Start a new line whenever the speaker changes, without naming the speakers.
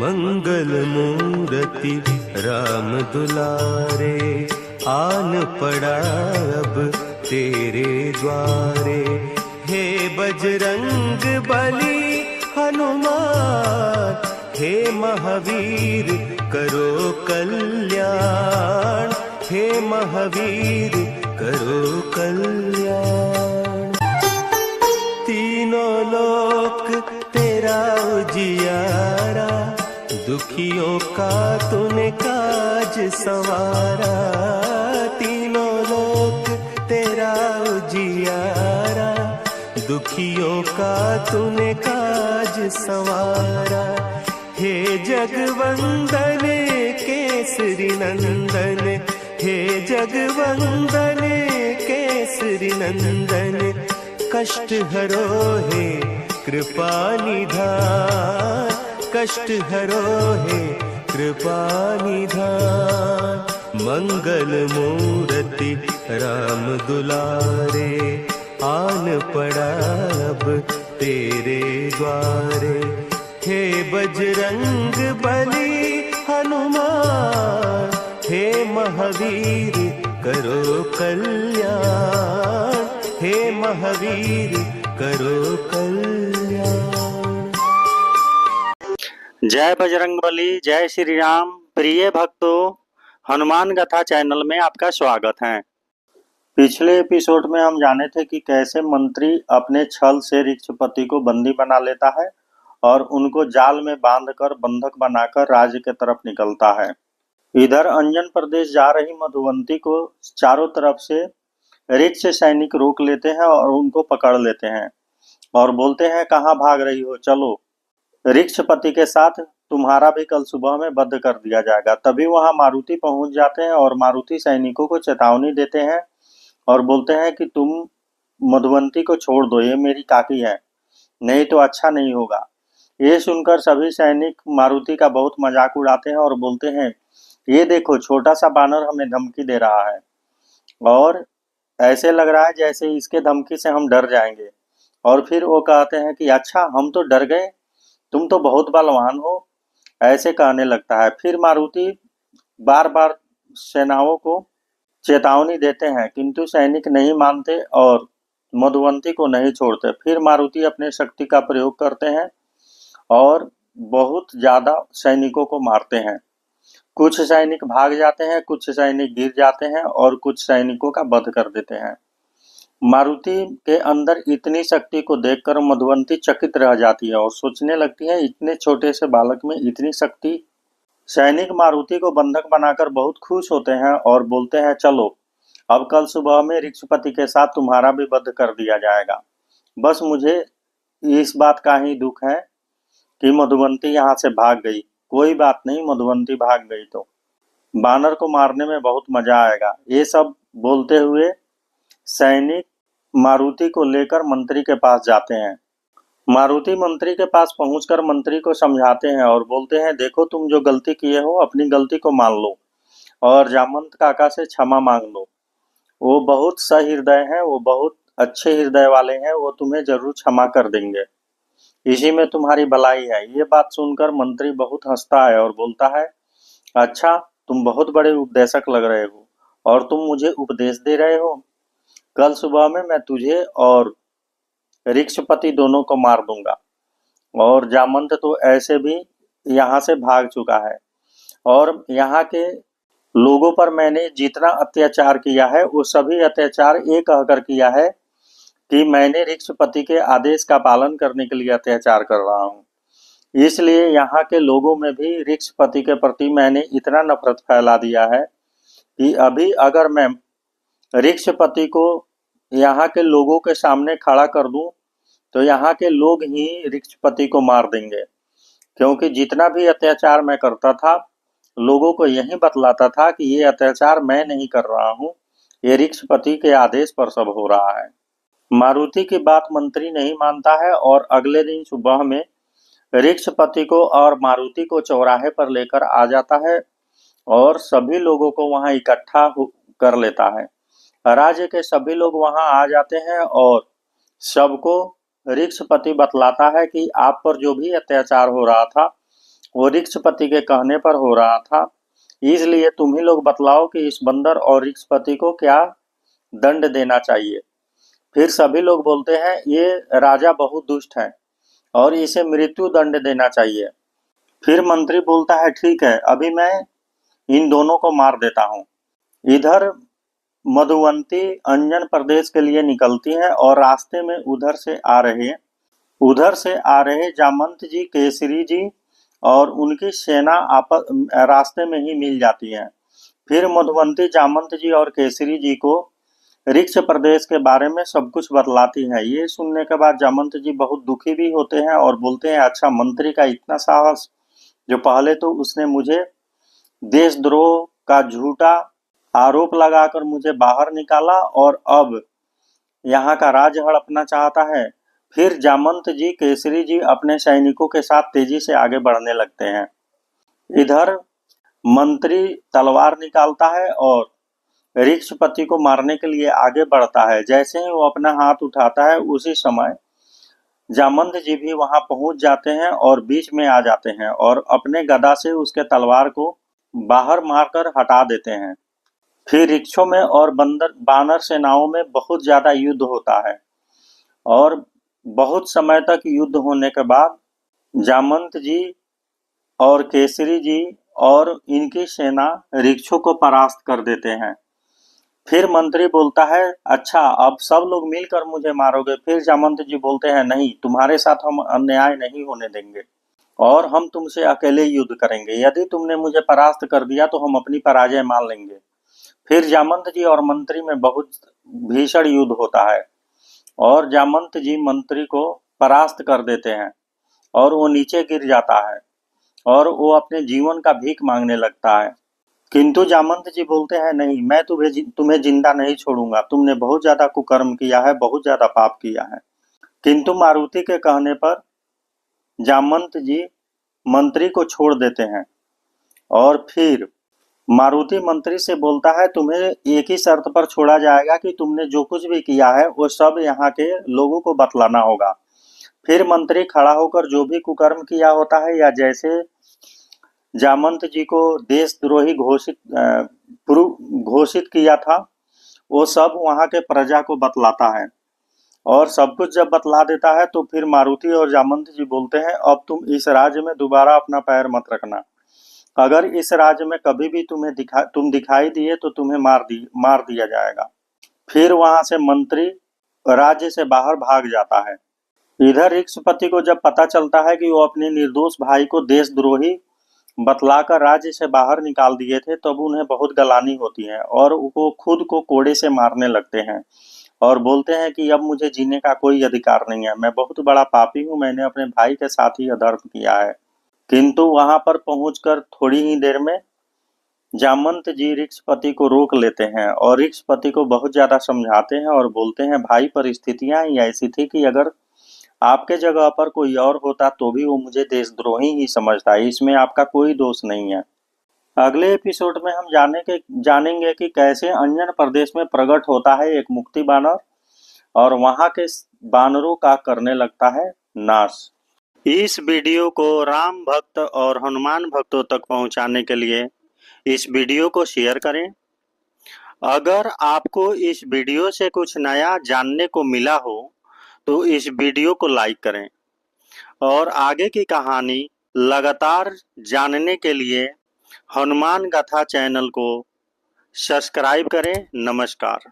मंगल मूर्ति राम दुलारे, आन पड़ा अब तेरे द्वारे। हे बजरंग बली हनुमान, हे महावीर करो कल्याण, हे महावीर करो कल्याण। तीनों लोक तेरा उजियारा, दुखियों का तूने काज संवारा। तीनों लोक तेरा उजियारा, दुखियों का तूने काज संवारा। हे जगवंदन केसरी नंदन, हे जगवंदन केसरी नंदन। कष्ट हरो हे कृपा निधान, कष्ट हरो हे कृपा निधान। मंगल मूर्ति राम दुलारे, आन पड़ा अब तेरे द्वारे। हे बजरंग बली हनुमान, हे महावीर करो कल्याण, हे महावीर करो कल्याण।
जय बजरंगबली, जय श्री राम। प्रिय भक्तों, हनुमान गाथा चैनल में आपका स्वागत है। पिछले एपिसोड में हम जाने थे कि कैसे मंत्री अपने छल से ऋक्षपति को बंदी बना लेता है और उनको जाल में बांधकर बंधक बनाकर राज्य के तरफ निकलता है। इधर अंजन प्रदेश जा रही मधुवंती को चारों तरफ से ऋक्ष सैनिक रोक लेते हैं और उनको पकड़ लेते हैं और बोलते हैं, कहाँ भाग रही हो, चलो ऋक्षपति के साथ तुम्हारा भी कल सुबह में वध कर दिया जाएगा। तभी वहां मारुति पहुंच जाते हैं और मारुति सैनिकों को चेतावनी देते हैं और बोलते हैं कि तुम मधुवंती को छोड़ दो, ये मेरी काकी है, नहीं तो अच्छा नहीं होगा। ये सुनकर सभी सैनिक मारुति का बहुत मजाक उड़ाते हैं और बोलते हैं, ये देखो छोटा सा बानर हमें धमकी दे रहा है और ऐसे लग रहा है जैसे इसके धमकी से हम डर जाएंगे। और फिर वो कहते हैं कि अच्छा हम तो डर गए, तुम तो बहुत बलवान हो, ऐसे कहने लगता है। फिर मारुति बार बार सेनाओं को चेतावनी देते हैं किंतु सैनिक नहीं मानते और मधुवंती को नहीं छोड़ते। फिर मारुति अपने शक्ति का प्रयोग करते हैं और बहुत ज्यादा सैनिकों को मारते हैं। कुछ सैनिक भाग जाते हैं, कुछ सैनिक गिर जाते हैं और कुछ सैनिकों का वध कर देते हैं। मारुति के अंदर इतनी शक्ति को देखकर मधुवंती चकित रह जाती है और सोचने लगती है, इतने छोटे से बालक में इतनी शक्ति। सैनिक मारुति को बंधक बनाकर बहुत खुश होते हैं और बोलते हैं, चलो अब कल सुबह में ऋक्षपति के साथ तुम्हारा भी वध कर दिया जाएगा। बस मुझे इस बात का ही दुख है कि मधुवंती यहाँ से भाग गई। कोई बात नहीं, मधुवंती भाग गई तो बानर को मारने में बहुत मजा आएगा। ये सब बोलते हुए सैनिक मारुति को लेकर मंत्री के पास जाते हैं। मारुति मंत्री के पास पहुंचकर मंत्री को समझाते हैं और बोलते हैं, देखो तुम जो गलती किए हो अपनी गलती को मान लो और जामंत काका से क्षमा मांग लो। वो बहुत सहृदय हैं, वो बहुत अच्छे हृदय वाले हैं, वो तुम्हें जरूर क्षमा कर देंगे, इसी में तुम्हारी भलाई है। ये बात सुनकर मंत्री बहुत हंसता है और बोलता है, अच्छा तुम बहुत बड़े उपदेशक लग रहे हो और तुम मुझे उपदेश दे रहे हो। कल सुबह में मैं तुझे और ऋक्षपति दोनों को मार दूंगा और जामंत तो ऐसे भी यहाँ से भाग चुका है और यहाँ के लोगों पर मैंने जितना अत्याचार किया है वो सभी अत्याचार ये कहकर किया है कि मैंने ऋक्षपति के आदेश का पालन करने के लिए अत्याचार कर रहा हूँ। इसलिए यहाँ के लोगों में भी ऋक्षपति के प्रति मैंने इतना नफरत फैला दिया है कि अभी अगर मैं ऋक्षपति को यहाँ के लोगों के सामने खड़ा कर दूं तो यहाँ के लोग ही ऋक्षपति को मार देंगे, क्योंकि जितना भी अत्याचार मैं करता था लोगों को यही बतलाता था कि ये अत्याचार मैं नहीं कर रहा हूँ, ये ऋक्षपति के आदेश पर सब हो रहा है। मारुति की बात मंत्री नहीं मानता है और अगले दिन सुबह में ऋक्षपति को और मारुति को चौराहे पर लेकर आ जाता है और सभी लोगों को वहां इकट्ठा कर लेता है। राज्य के सभी लोग वहां आ जाते हैं और सबको ऋक्षपति बतलाता है कि आप पर जो भी अत्याचार हो रहा था वो ऋक्षपति के कहने पर हो रहा था, इसलिए तुम ही लोग बतलाओ कि इस बंदर और ऋक्षपति को क्या दंड देना चाहिए। फिर सभी लोग बोलते हैं, ये राजा बहुत दुष्ट है और इसे मृत्यु दंड देना चाहिए। फिर मंत्री बोलता है, ठीक है, अभी मैं इन दोनों को मार देता हूँ। इधर मधुवंती अंजन प्रदेश के लिए निकलती है और रास्ते में उधर से आ रहे जामंत जी, केसरी जी और उनकी सेना रास्ते में ही मिल जाती है। फिर मधुवंती जामंत जी और केसरी जी को ऋक्ष प्रदेश के बारे में सब कुछ बतलाती है। ये सुनने के बाद जामंत जी बहुत दुखी भी होते हैं और बोलते हैं, अच्छा, मंत्री का इतना साहस, जो पहले तो उसने मुझे देशद्रोह का झूठा आरोप लगाकर मुझे बाहर निकाला और अब यहाँ का राज हड़पना चाहता है। फिर जामंत जी, केसरी जी अपने सैनिकों के साथ तेजी से आगे बढ़ने लगते हैं। इधर मंत्री तलवार निकालता है और ऋक्षपति को मारने के लिए आगे बढ़ता है। जैसे ही वो अपना हाथ उठाता है, उसी समय जामंत जी भी वहां पहुंच जाते हैं और बीच में आ जाते हैं और अपने गदा से उसके तलवार को बाहर मारकर हटा देते हैं। फिर ऋक्षों में और बानर सेनाओं में बहुत ज्यादा युद्ध होता है और बहुत समय तक युद्ध होने के बाद जामंत जी और केसरी जी और इनकी सेना ऋक्षों को परास्त कर देते हैं। फिर मंत्री बोलता है, अच्छा, अब सब लोग मिलकर मुझे मारोगे। फिर जामंत जी बोलते हैं, नहीं, तुम्हारे साथ हम अन्याय नहीं होने देंगे और हम तुमसे अकेले युद्ध करेंगे। यदि तुमने मुझे परास्त कर दिया तो हम अपनी पराजय मान लेंगे। फिर जामंत जी और मंत्री में बहुत भीषण युद्ध होता है और जामंत जी मंत्री को परास्त कर देते हैं और वो नीचे गिर जाता है और वो अपने जीवन का भीख मांगने लगता है। किंतु जामंत जी बोलते हैं, नहीं, मैं तुम्हें जिंदा नहीं छोड़ूंगा। तुमने बहुत ज्यादा कुकर्म किया है, बहुत ज्यादा पाप किया है। किंतु मारुति के कहने पर जामंत जी मंत्री को छोड़ देते हैं और फिर मारुति मंत्री से बोलता है, तुम्हें एक ही शर्त पर छोड़ा जाएगा कि तुमने जो कुछ भी किया है वो सब यहाँ के लोगों को बतलाना होगा। फिर मंत्री खड़ा होकर जो भी कुकर्म किया होता है या जैसे जामंत जी को देशद्रोही घोषित किया था, वो सब वहां के प्रजा को बतलाता है और सब कुछ जब बतला देता है तो फिर मारुति और जामंत जी बोलते हैं, अब तुम इस राज्य में दोबारा अपना पैर मत रखना। अगर इस राज्य में कभी भी तुम दिखाई दिए तो तुम्हें मार दिया जाएगा। फिर वहां से मंत्री राज्य से बाहर भाग जाता है। इधर ऋक्षपति को जब पता चलता है कि वो अपने निर्दोष भाई को देशद्रोही बतलाकर राज्य से बाहर निकाल दिए थे, तब उन्हें बहुत गलानी होती है और वो खुद को कोड़े से मारने लगते हैं और बोलते हैं कि अब मुझे जीने का कोई अधिकार नहीं है, मैं बहुत बड़ा पापी हूँ, मैंने अपने भाई के साथ ही अधर्म किया है। किंतु वहां पर पहुंचकर थोड़ी ही देर में जामंत जी ऋक्षपति को रोक लेते हैं और ऋक्षपति को बहुत ज्यादा समझाते हैं और बोलते हैं, भाई, परिस्थितियां ही ऐसी थी कि अगर आपके जगह पर कोई और होता तो भी वो मुझे देशद्रोही ही समझता है, इसमें आपका कोई दोष नहीं है। अगले एपिसोड में हम जानेंगे कि कैसे अंजन प्रदेश में प्रकट होता है एक मुक्ति बानर और वहां के बानरों का करने लगता है नाश। इस वीडियो को राम भक्त और हनुमान भक्तों तक पहुंचाने के लिए इस वीडियो को शेयर करें। अगर आपको इस वीडियो से कुछ नया जानने को मिला हो तो इस वीडियो को लाइक करें और आगे की कहानी लगातार जानने के लिए हनुमान गाथा चैनल को सब्सक्राइब करें। नमस्कार।